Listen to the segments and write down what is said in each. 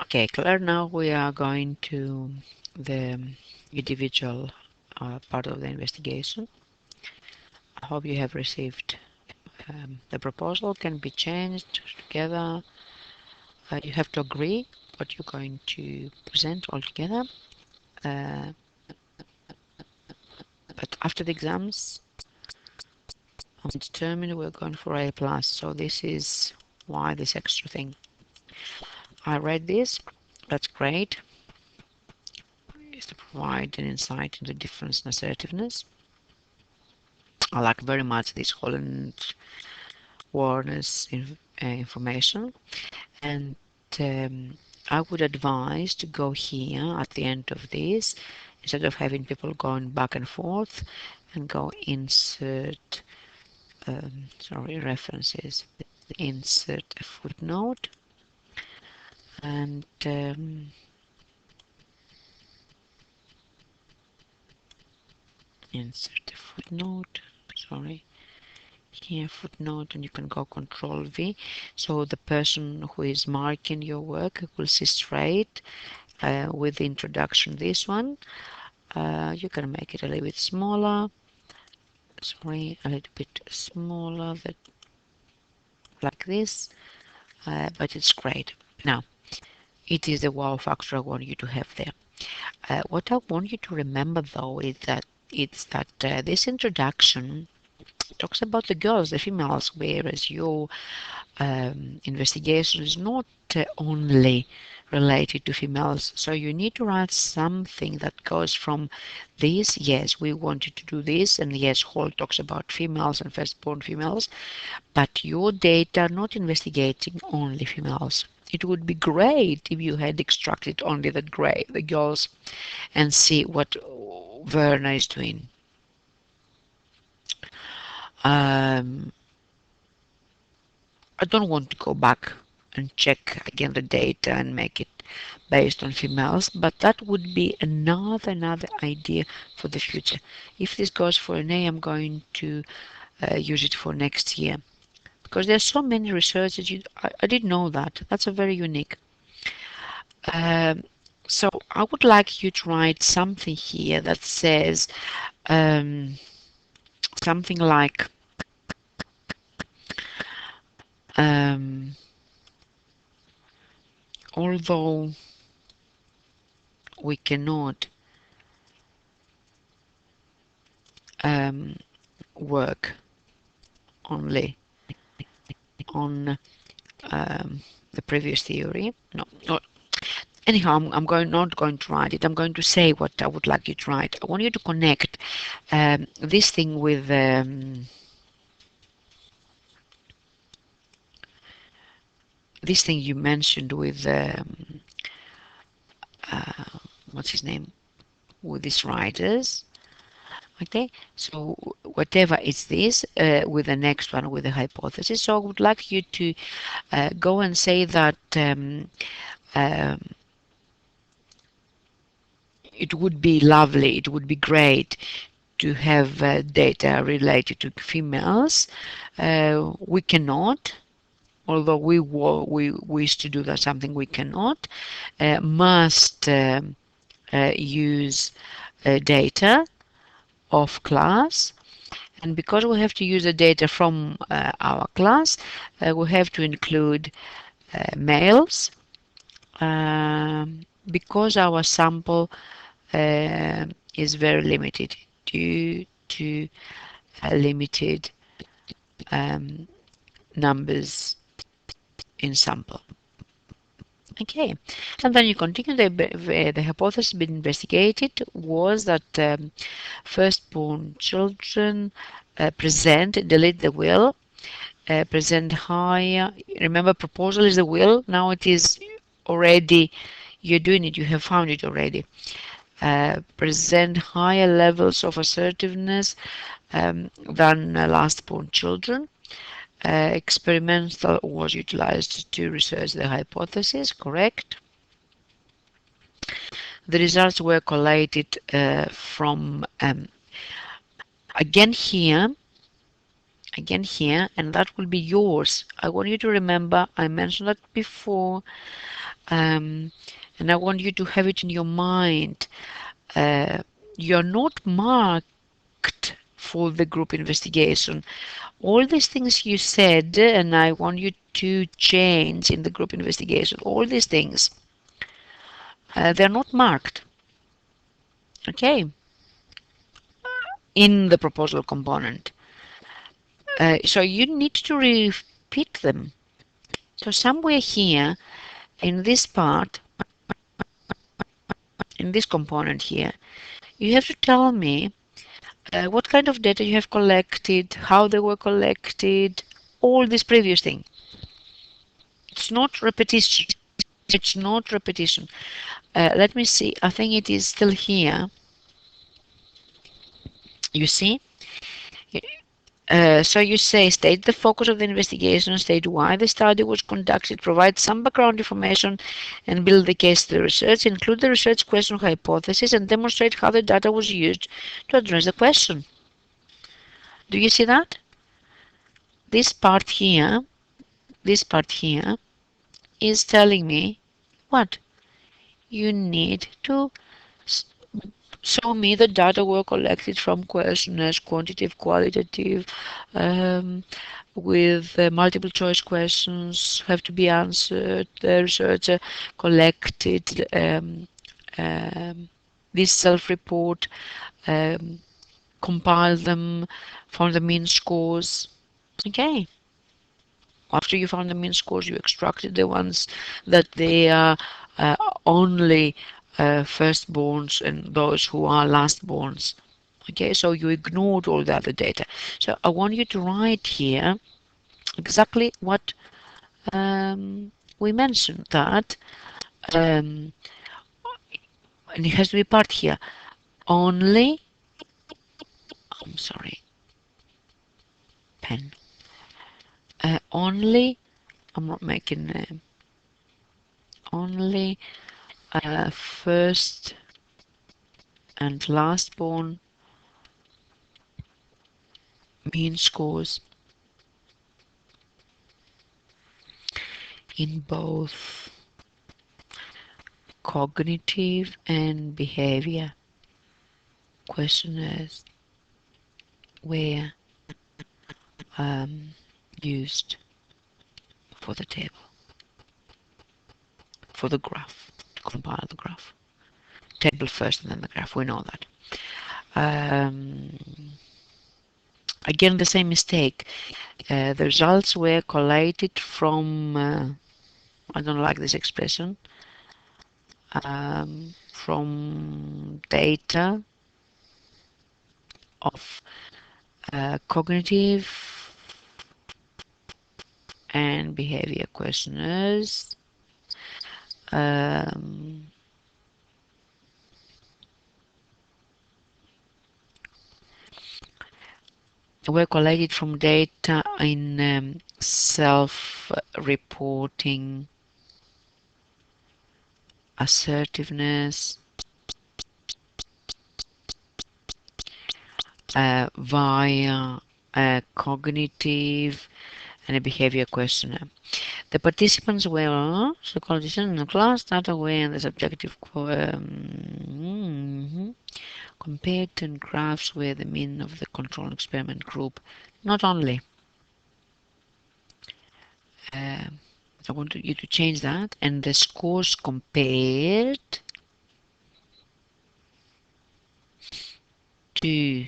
Okay, Claire, now we are going to the individual part of the investigation. I hope you have received the proposal can be changed together. You have to agree what you're going to present all together. Uh, but after the exams, I'm determined we're going for A+. So this is why this extra thing. I read this. That's great. Is to provide an insight into difference and assertiveness. I like very much this Holland awareness information, and I would advise to go here at the end of this instead of having people going back and forth, and go insert sorry, references, insert a footnote, and insert a footnote, sorry, here footnote, and you can go Control V, so the person who is marking your work will see straight with the introduction. This one you can make it a little bit smaller, sorry, a little bit smaller, that like this, but it's great. Now it is the wow factor I want you to have there. What I want you to remember though is that this introduction talks about the girls, the females, whereas your investigation is not only related to females. So you need to write something that goes from this, yes, we wanted to do this, and yes, Hall talks about females and firstborn females, but your data not investigating only females. It would be great if you had extracted only the girls, and see what Werner is doing. I don't want to go back and check again the data and make it based on females, but that would be another idea for the future. If this goes for an A, I'm going to use it for next year, because there's so many researchers. I didn't know that. That's a very unique. Um, so I would like you to write something here that says um, something like um, although we cannot um, work only on the previous theory. No. Anyhow, I'm not going to write it. I'm going to say what I would like you to write. I want you to connect this thing with this thing you mentioned with what's his name, with these writers. Okay, so whatever is this with the next one, with the hypothesis. So I would like you to go and say that it would be lovely, it would be great to have data related to females. We cannot, although we wish to do that, something we cannot. Must use data of class, and because we have to use the data from our class, we have to include males, because our sample is very limited due to limited numbers in sample. Okay, and then you continue. The hypothesis being investigated was that firstborn children present, delete the will, present higher. Remember, proposal is the will. Now it is already, you're doing it, you have found it already. Present higher levels of assertiveness than last-born children. Experimental was utilized to research the hypothesis, correct? The results were collated from again here, and that will be yours. I want you to remember, I mentioned that before, um, and I want you to have it in your mind. Uh, you're not marked for the group investigation. All these things you said, and I want you to change in the group investigation, all these things, they're not marked, okay, in the proposal component. So you need to repeat them. So somewhere here, in this part, in this component here, you have to tell me what kind of data you have collected, how they were collected, all this previous thing. It's not repetition. It's not repetition. Let me see. I think it is still here. You see? So you say, state the focus of the investigation, state why the study was conducted, provide some background information, and build the case to the research, include the research question or hypothesis, and demonstrate how the data was used to address the question. Do you see that? This part here, this part here is telling me what? You need to show me the data were collected from questionnaires, quantitative, qualitative, um, with multiple choice questions have to be answered. The researcher collected this self-report, um, compiled them, found the mean scores. Okay. After you found the mean scores, you extracted the ones that they are uh, only firstborns and those who are lastborns. Okay, so you ignored all the other data. So I want you to write here exactly what we mentioned, that um, and it has to be part here. Only, I'm sorry, pen. Only, I'm not making only first and lastborn mean scores in both cognitive and behavior questionnaires were used for the table, for the graph, to compile the graph. Table first and then the graph, we know that. Um, Again, the same mistake. The results were collated from, I don't like this expression, from data of cognitive and behavior questionnaires. Were collated from data in self-reporting, assertiveness, via a cognitive and a behavior questionnaire. The participants were psychologists in the class, data were in the subjective compared to graphs were the mean of the control experiment group. Not only. I want you to change that, and the scores compared to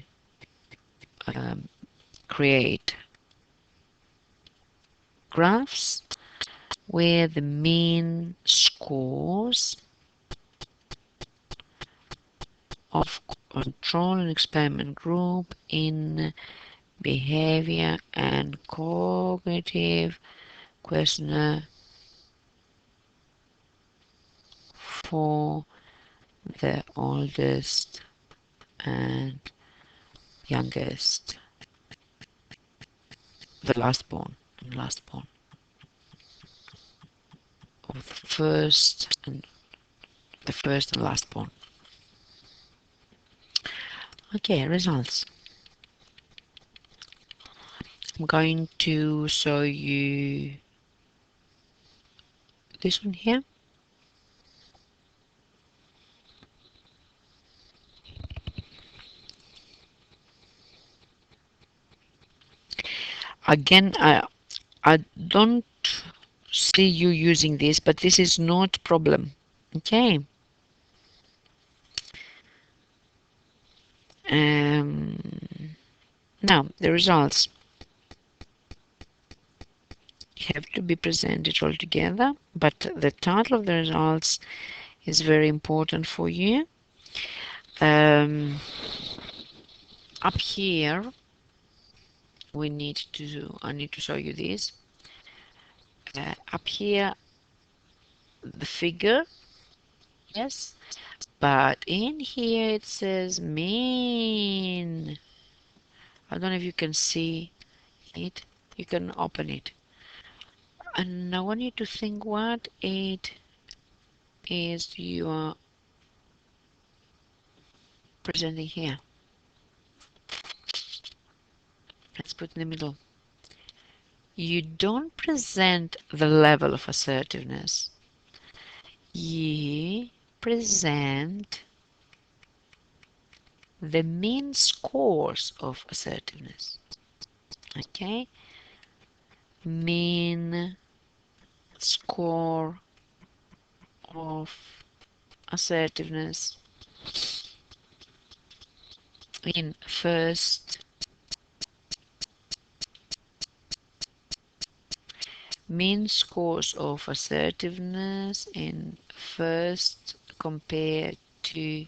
create graphs where the mean scores of control and experiment group in behavior and cognitive questionnaire for the oldest and youngest, the last born of the first and last born. Okay, results. I'm going to show you this one here. Again, I don't see you using this, but this is not problem. Okay. Um, Now the results have to be presented all together, but the title of the results is very important for you. Up here, I need to show you this. Up here, the figure, yes, but in here it says mean. I don't know if you can see it. You can open it. And I want you to think what it is you are presenting here. Let's put in the middle. You don't present the level of assertiveness. You present the mean scores of assertiveness. Okay? Mean score of assertiveness in first, mean scores of assertiveness in first compared to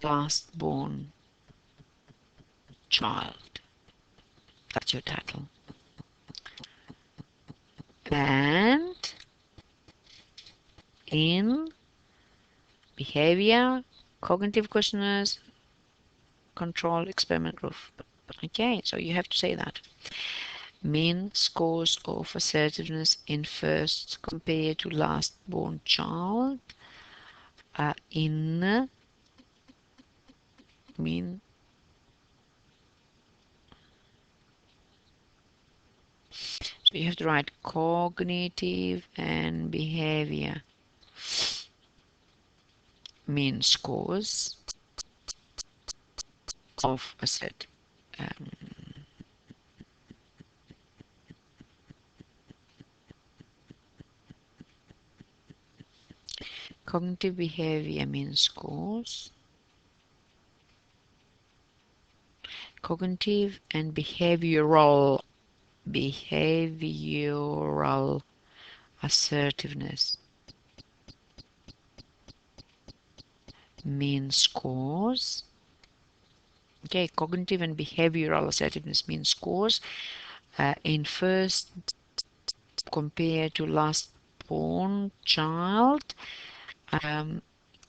last born child. That's your title. And in behavior, cognitive questionnaires, control experiment group. Okay, so you have to say that. Mean scores of assertiveness in first compared to last born child in mean so you have to write cognitive and behavior mean scores of assert um, cognitive behavior mean scores, cognitive and behavioral assertiveness mean scores. Okay, cognitive and behavioral assertiveness mean scores in first compared to last born child,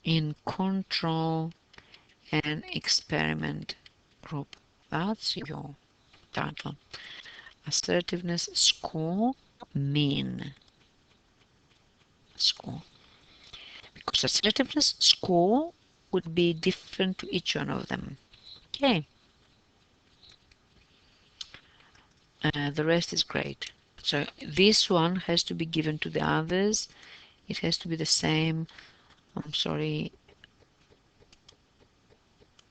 in control and experiment group. That's your title. Assertiveness score mean score. Because assertiveness score would be different to each one of them. Okay. The rest is great. So this one has to be given to the others. It has to be the same. I'm sorry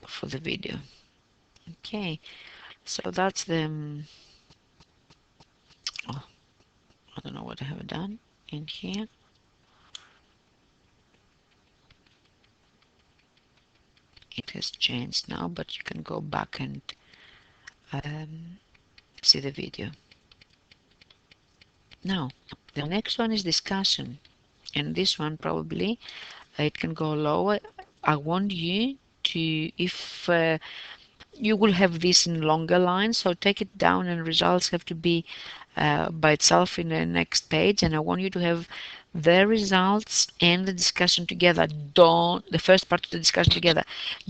for the video. Okay, so that's the oh, I don't know what I have done in here. It has changed now, but you can go back and see the video. Now, the next one is discussion, and this one probably it can go lower. I want you to, if you will have this in longer lines, so take it down, and results have to be by itself in the next page, and I want you to have the results and the discussion together. Don't the first part of the discussion together.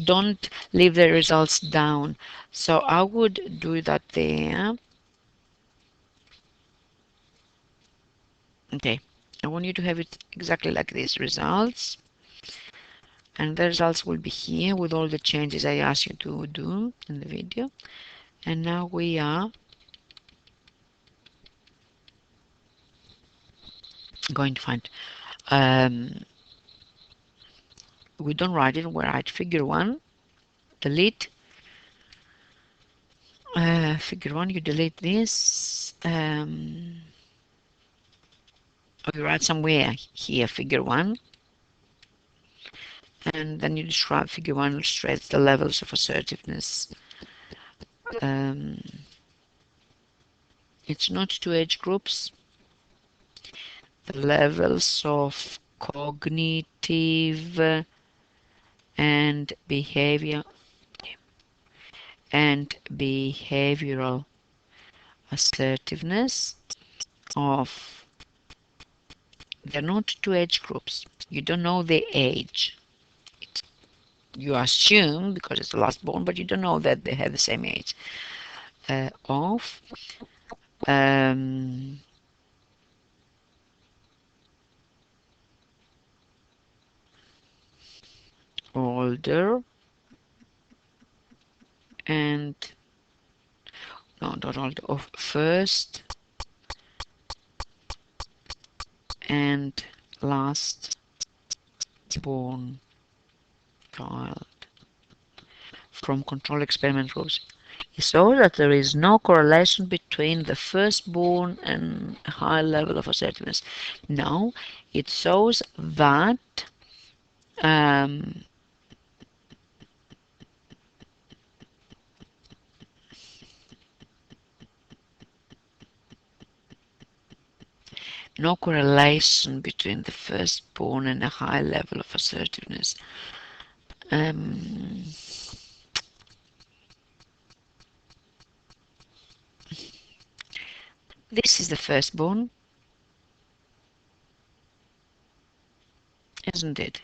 Don't leave the results down. So I would do that there. Okay, I want you to have it exactly like this: results, and the results will be here with all the changes I asked you to do in the video. And now we are going to find we don't write it, we write figure 1, delete Figure 1, you delete this. Or you write somewhere here, figure 1. And then you describe figure 1 illustrates the levels of assertiveness. It's not two age groups. The levels of cognitive and behavioral assertiveness of, they're not two age groups. You don't know their age. You assume because it's the last born, but you don't know that they have the same age. Of older and no, not older, of first and last born child from control experiment groups. It shows that there is no correlation between the firstborn and a high level of assertiveness. No, it shows that no correlation between the firstborn and a high level of assertiveness. This is the firstborn, isn't it?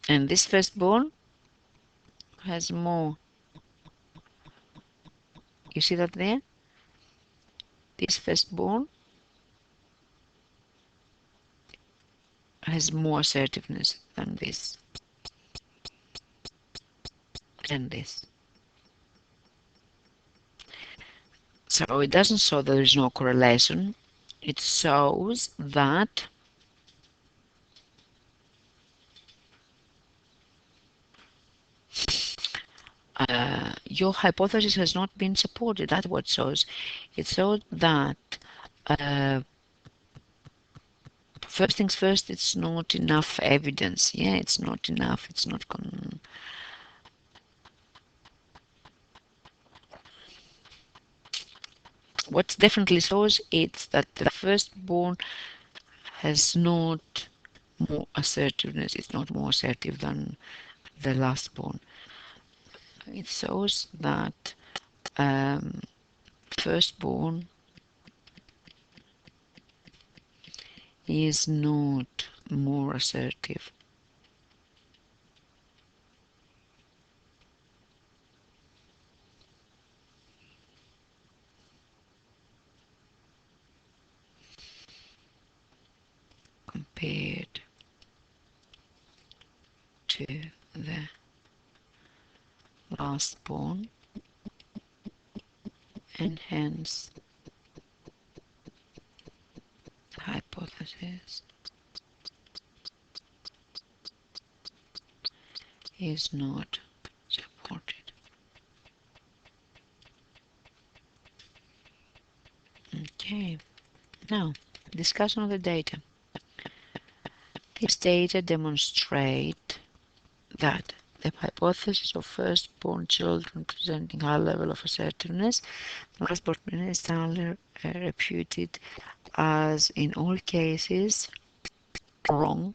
And this firstborn has more. You see that there? This firstborn has more assertiveness than this and this. So it doesn't show that there is no correlation. It shows that your hypothesis has not been supported. That's what it shows. It shows that first things first, it's not enough evidence. Yeah, it's not enough. It's not what definitely shows it's that the firstborn has not more assertiveness. It's not more assertive than the lastborn. It shows that firstborn is not more assertive. Compared to the lastborn, and hence the hypothesis is not supported. Okay, now discussion of the data. These data demonstrate that the hypothesis of firstborn children presenting high level of assertiveness, lastborn is generally reputed as in all cases wrong.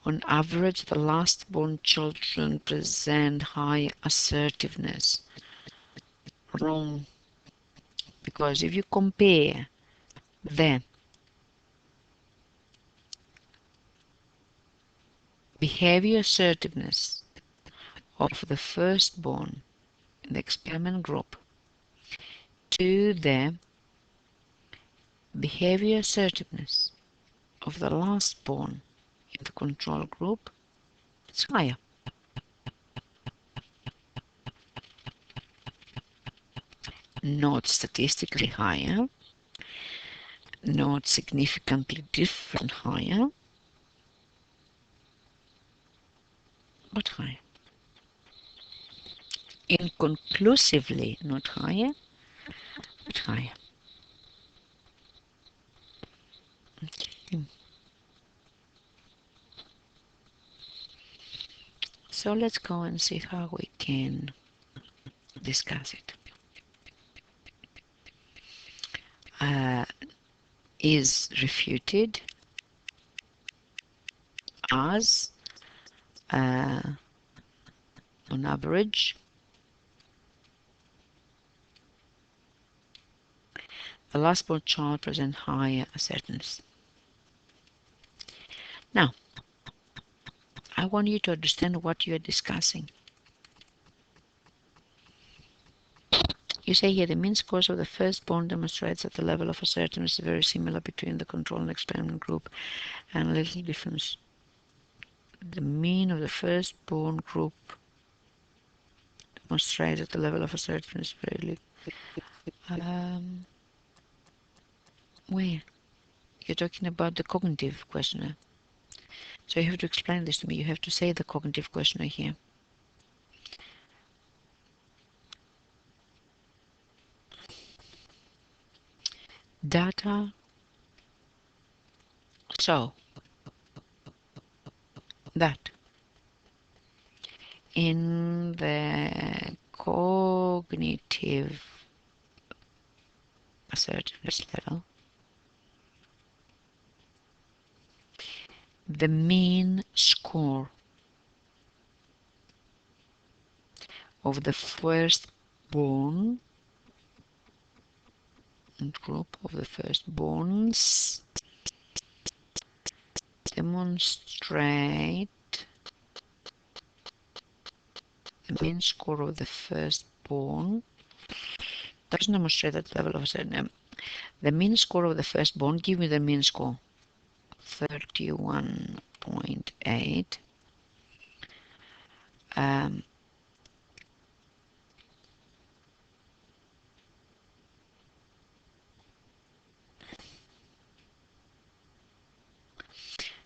On average, the last-born children present high assertiveness. Wrong, because if you compare the behavior assertiveness of the firstborn in the experiment group to the behavior assertiveness of the last-born in the control group, it's higher. Not statistically higher, not significantly different higher, but higher. Inconclusively, not higher, but higher. Okay. So let's go and see how we can discuss it. Is refuted as on average the last born child present higher assertiveness. Now, I want you to understand what you are discussing. You say here the mean scores of the firstborn demonstrates that the level of assertiveness is very similar between the control and experiment group and a little difference. The mean of the firstborn group demonstrates that the level of assertiveness is very little. Where? You're talking about the cognitive questionnaire. So you have to explain this to me. You have to say the cognitive questionnaire here. Data. So that in the cognitive assertiveness level, the mean score of the firstborn group of the firstborns demonstrate the mean score of the firstborn doesn't demonstrate that level of certain. The mean score of the firstborn, give me the mean score. 31.8.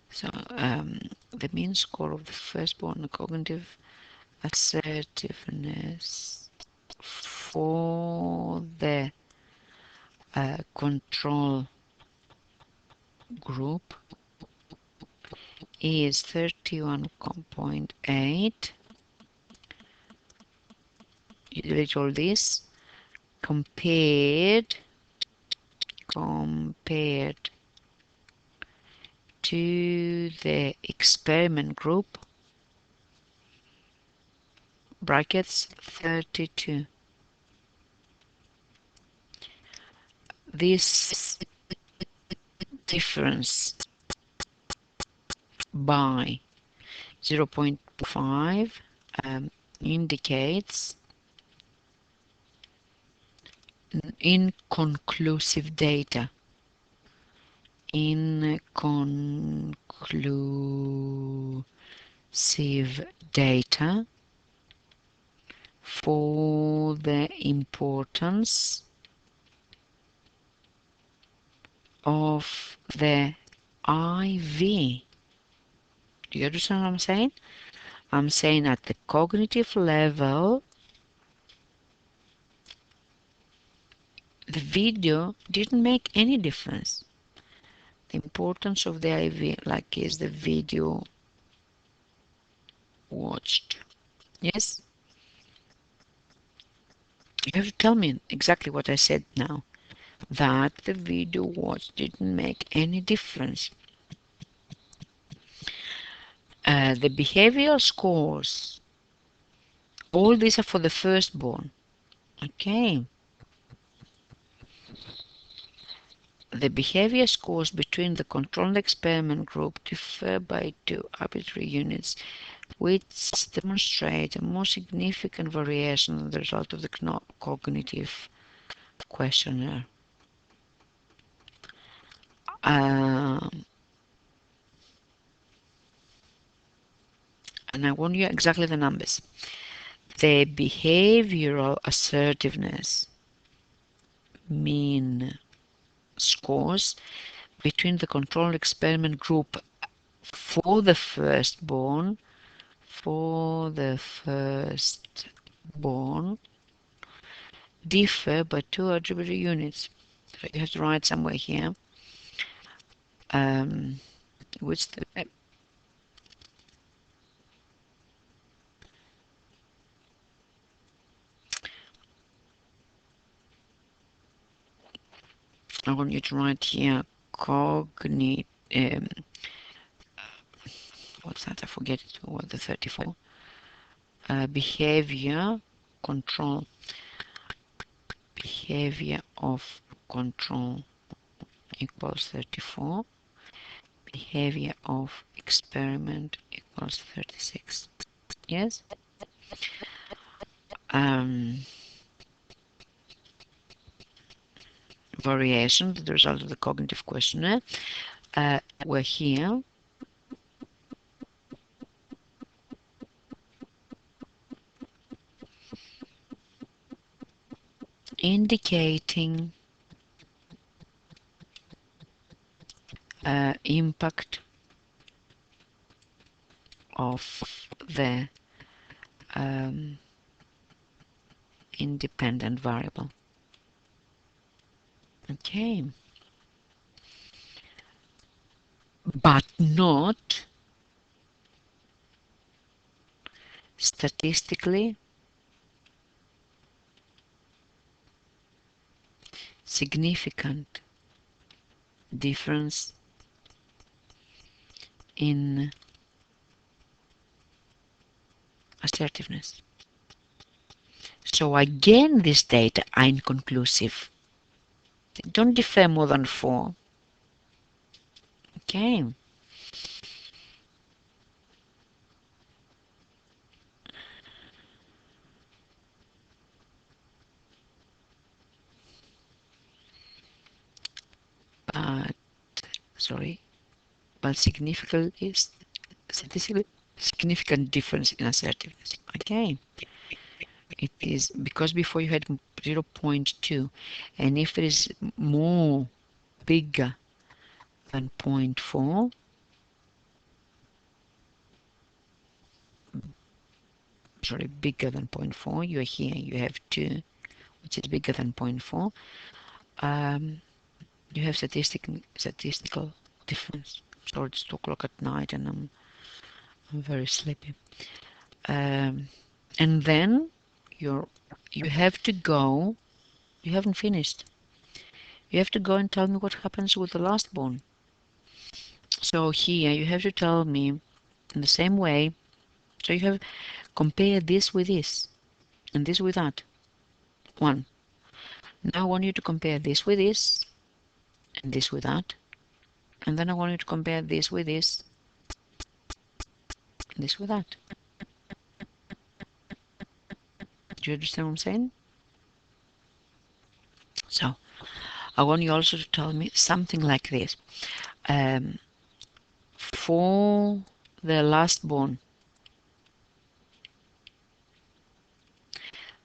So the mean score of the firstborn cognitive assertiveness for the control group is 31.8. You delete all this compared to the experiment group, brackets 32. This difference by 0.5 indicates inconclusive data. Inconclusive data for the importance of the IV. Do you understand what I'm saying? I'm saying at the cognitive level, the video didn't make any difference. The importance of the IV, like, is the video watched? Yes? You have to tell me exactly what I said now. That the video watched didn't make any difference. The behavioral scores, all these are for the firstborn. Okay. The behavior scores between the control and experiment group differ by 2 arbitrary units, which demonstrate a more significant variation as the result of the cognitive questionnaire. And I want you exactly the numbers. The behavioral assertiveness mean scores between the control experiment group for the firstborn born differ by two algebraic units. So you have to write somewhere here which I want you to write here cognitive what's that? I forget it. What the 34 behavior control, behavior of control equals 34, behavior of experiment equals 36. Yes. Variation, the result of the cognitive questionnaire, were here. Indicating impact of the independent variable. Okay. But not statistically significant difference in assertiveness. So again, this data are inconclusive. They don't differ more than 4. Okay. But, sorry, but statistically significant difference in assertiveness. Okay. It is because before you had 0.2, and if it is more bigger than 0.4, sorry, bigger than 0.4, you're here, you have 2, which is bigger than 0.4, you have statistical difference. So it's 2 o'clock at night and I'm very sleepy. And then you have to go, you haven't finished. You have to go and tell me what happens with the last born. So here you have to tell me in the same way. So you have compare this with this and this with that. 1. Now I want you to compare this with this and this with that. And then I want you to compare this with this and this with that. Do you understand what I'm saying? So I want you also to tell me something like this. For the last born,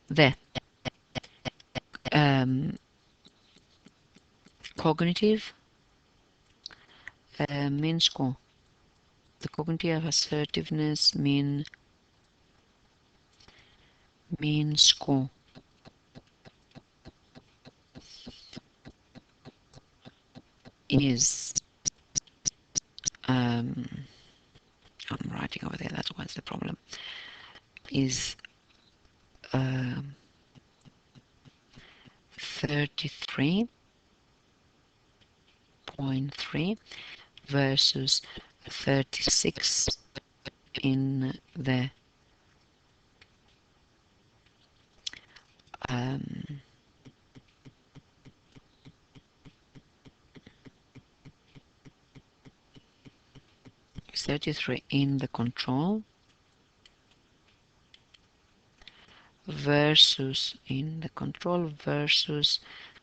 the cognitive mean score, the cognitive assertiveness mean score is I'm writing over there, that's what's the problem, is 33.3 versus 36 in the 33 in the control versus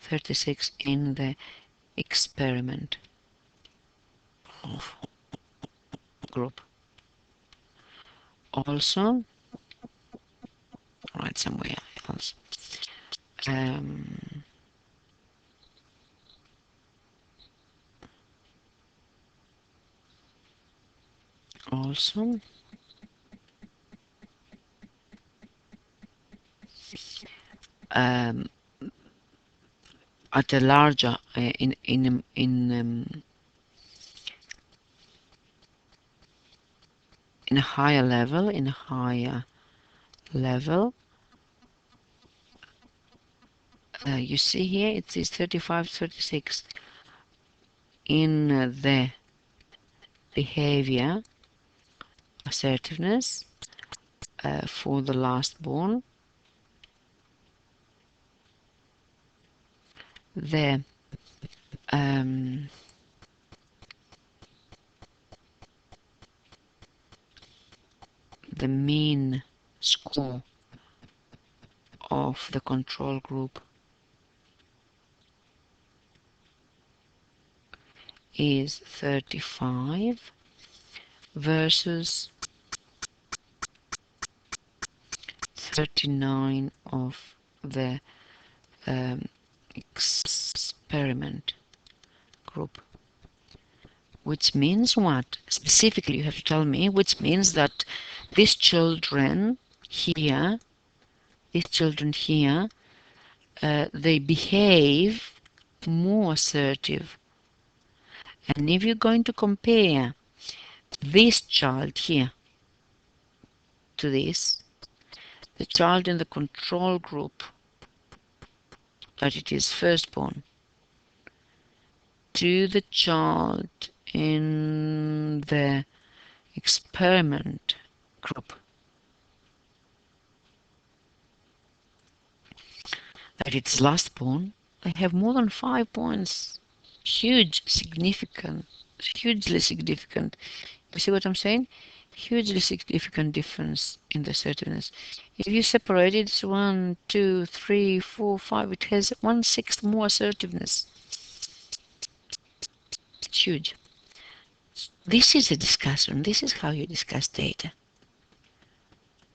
36 in the experiment group. Also, write somewhere else. Also, um, at a larger in a higher level. You see here it is 35, 36 in the behavior assertiveness for the last born. The um, the mean score of the control group is 35 versus 39 of the experiment group. Which means what? Specifically, you have to tell me, which means that these children here, they behave more assertive. And if you're going to compare this child here to this, the child in the control group, that it is firstborn, to the child in the experiment group, that it's lastborn, they have more than 5 points. Hugely significant. You see what I'm saying? Hugely significant difference in the assertiveness. If you separate it, it's 1, 2, 3, 4, 5. It has 1/6 more assertiveness. It's huge. This is a discussion. This is how you discuss data.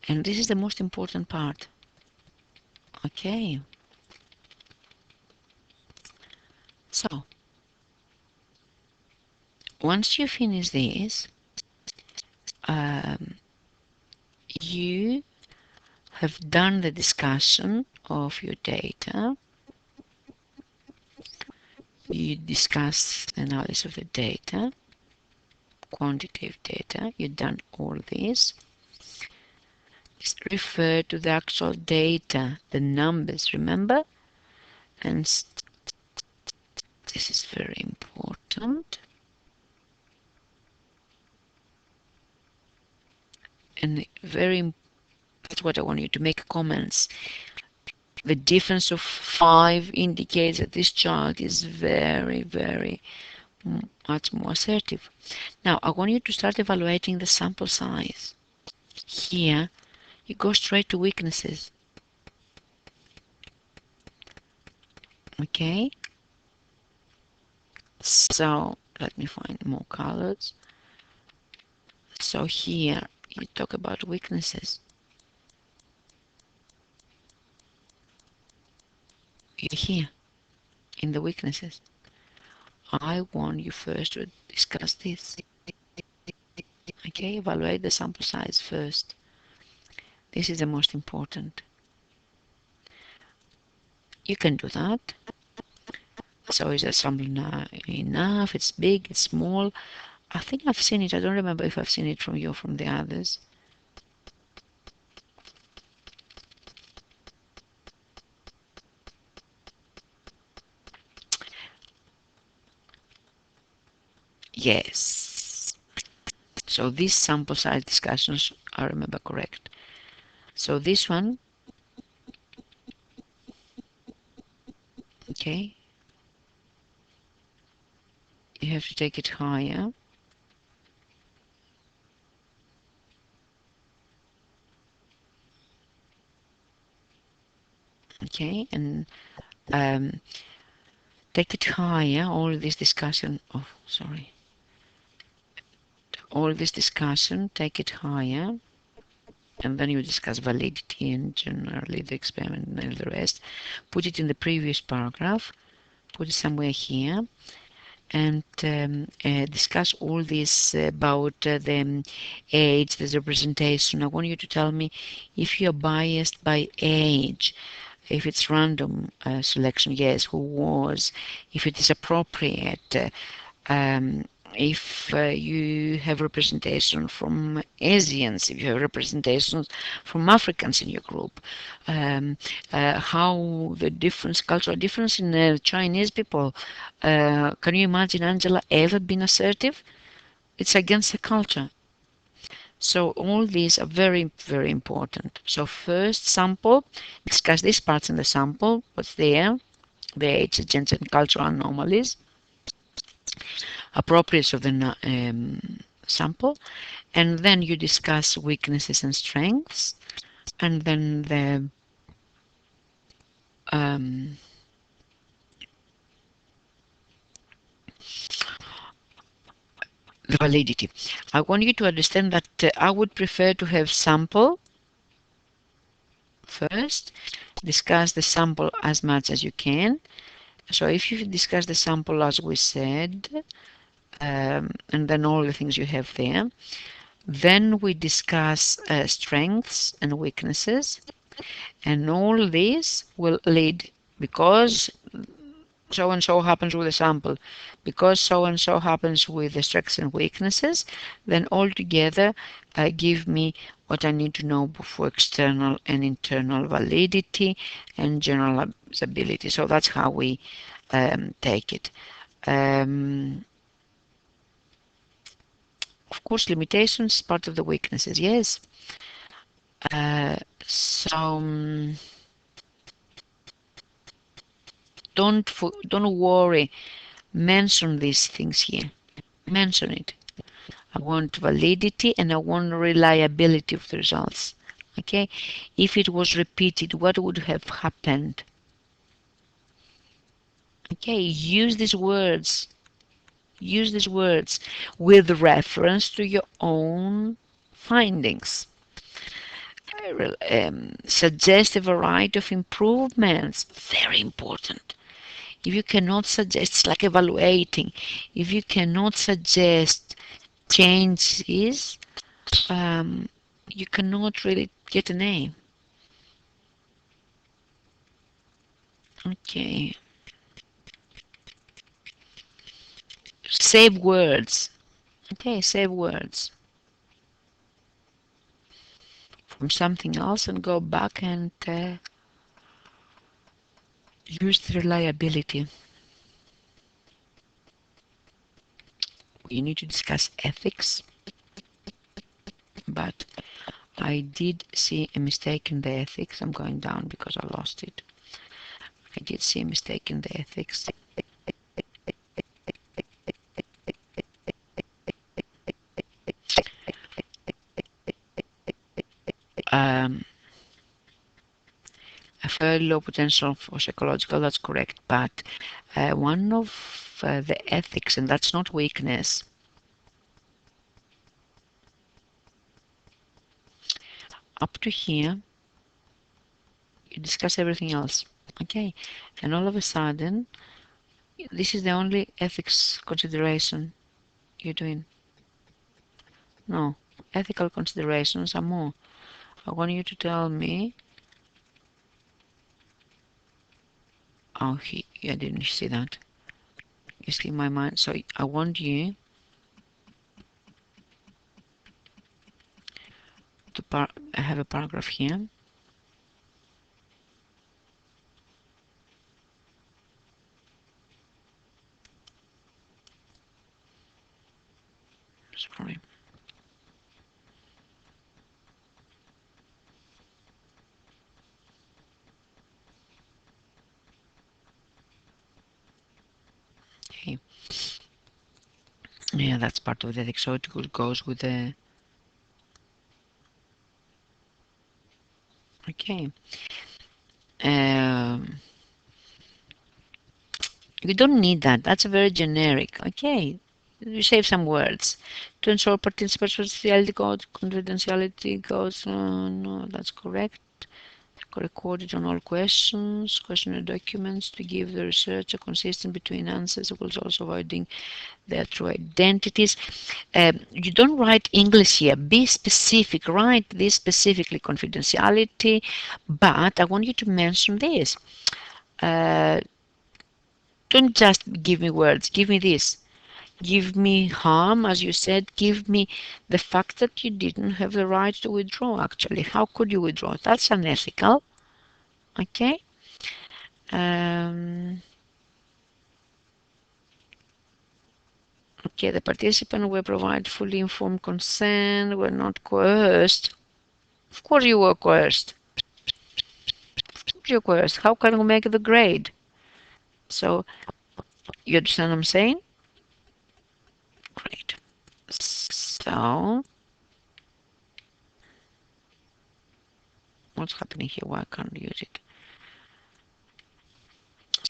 And this is the most important part. Okay. So, once you finish this, you have done the discussion of your data. You discuss the analysis of the data, quantitative data. You've done all this. Just refer to the actual data, the numbers, remember? And this is very important. And that's what I want you to make comments. The difference of 5 indicates that this child is very, very much more assertive. Now, I want you to start evaluating the sample size. Here, you go straight to weaknesses. Okay? So, let me find more colors. So here, you talk about weaknesses. You're here, in the weaknesses. I want you first to discuss this. Okay, evaluate the sample size first. This is the most important. You can do that. So is that sample enough? It's big, it's small. I think I've seen it. I don't remember if I've seen it from you or from the others. Yes. So these sample size discussions, I remember correct. So this one, okay, you have to take it higher. Okay, and take it higher, all this discussion, all this discussion, take it higher, and then you discuss validity and generally the experiment and the rest. Put it in the previous paragraph, put it somewhere here, and discuss all this about the age, the representation. I want you to tell me if you're biased by age. If it's random selection, yes, who was. If it is appropriate, if you have representation from Asians, if you have representations from Africans in your group, how the difference, cultural difference in Chinese people. Can you imagine Angela ever been assertive? It's against the culture. So all these are very, very important. So first sample, discuss these parts in the sample, what's there, the age, gender, and cultural anomalies, appropriates of the sample, and then you discuss weaknesses and strengths, and then um, the validity. I want you to understand that I would prefer to have sample first, discuss the sample as much as you can. So if you discuss the sample as we said, and then all the things you have there, then we discuss strengths and weaknesses, and all this will lead, because so and so happens with a sample, because so and so happens with the strengths and weaknesses, then all together give me what I need to know for external and internal validity and generalizability. So that's how we take it. Of course, limitations part of the weaknesses, yes. So don't worry. Mention these things here. Mention it. I want validity and I want reliability of the results. Okay, if it was repeated, what would have happened? Okay, use these words. Use these words with reference to your own findings. Suggest a variety of improvements. Very important. If you cannot suggest, it's like evaluating. If you cannot suggest changes, you cannot really get a name. Okay. Save words. Okay, save words from something else and go back and use the reliability. We need to discuss ethics, but I did see a mistake in the ethics. I'm going down because I lost it. I did see a mistake in the ethics. Um, a fairly low potential for psychological, that's correct, but one of the ethics, and that's not weakness, up to here, you discuss everything else, okay, and all of a sudden, this is the only ethics consideration you're doing. No, ethical considerations are more. I want you to tell me. Oh, I didn't see that. You see my mind. So I want you to have a paragraph here. Sorry. Okay. Yeah, that's part of the ethics. So it goes with the. Okay. Um, you don't need that. That's very generic. Okay. You save some words to ensure participants' confidentiality goes. No, that's correct. recorded on all questions, questionnaire documents to give the researcher consistent between answers, while also avoiding their true identities. You don't write English here. Be specific. Write this specifically, confidentiality. But I want you to mention this. Don't just give me words. Give me this. Give me harm, as you said. Give me the fact that you didn't have the right to withdraw, actually. How could you withdraw? That's unethical. Okay? Okay, the participant will provide fully informed consent, were not coerced. Of course you were coerced. Of course you're coerced. How can we make the grade? So, you understand what I'm saying? Great. So, what's happening here? Why can't I use it?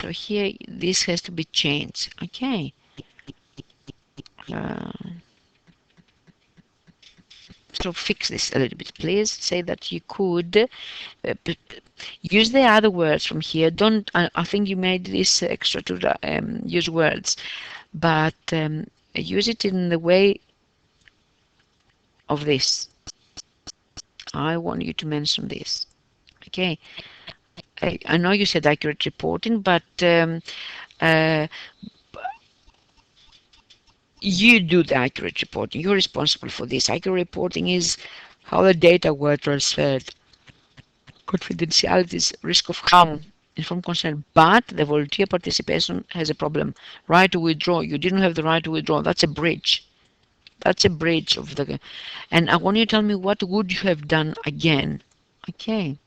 So here, this has to be changed. Okay. Uh, so fix this a little bit, please. Say that you could use the other words from here. Don't. I think you made this extra to use words, but use it in the way of this. I want you to mention this. Okay. I know you said accurate reporting, but you do the accurate reporting. You're responsible for this. Accurate reporting is how the data were transferred. Confidentiality is risk of harm, informed consent. But the volunteer participation has a problem. Right to withdraw. You didn't have the right to withdraw. That's a breach. That's a breach of the. And I want you to tell me what would you have done again. Okay.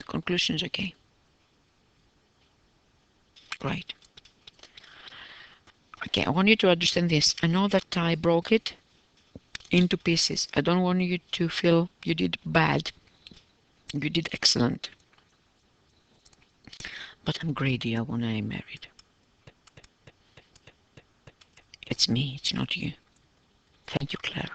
Conclusion is okay. Right. Okay, I want you to understand this. I know that I broke it into pieces. I don't want you to feel you did bad. You did excellent. But I'm greedy. I want to get married. It's me. It's not you. Thank you, Claire.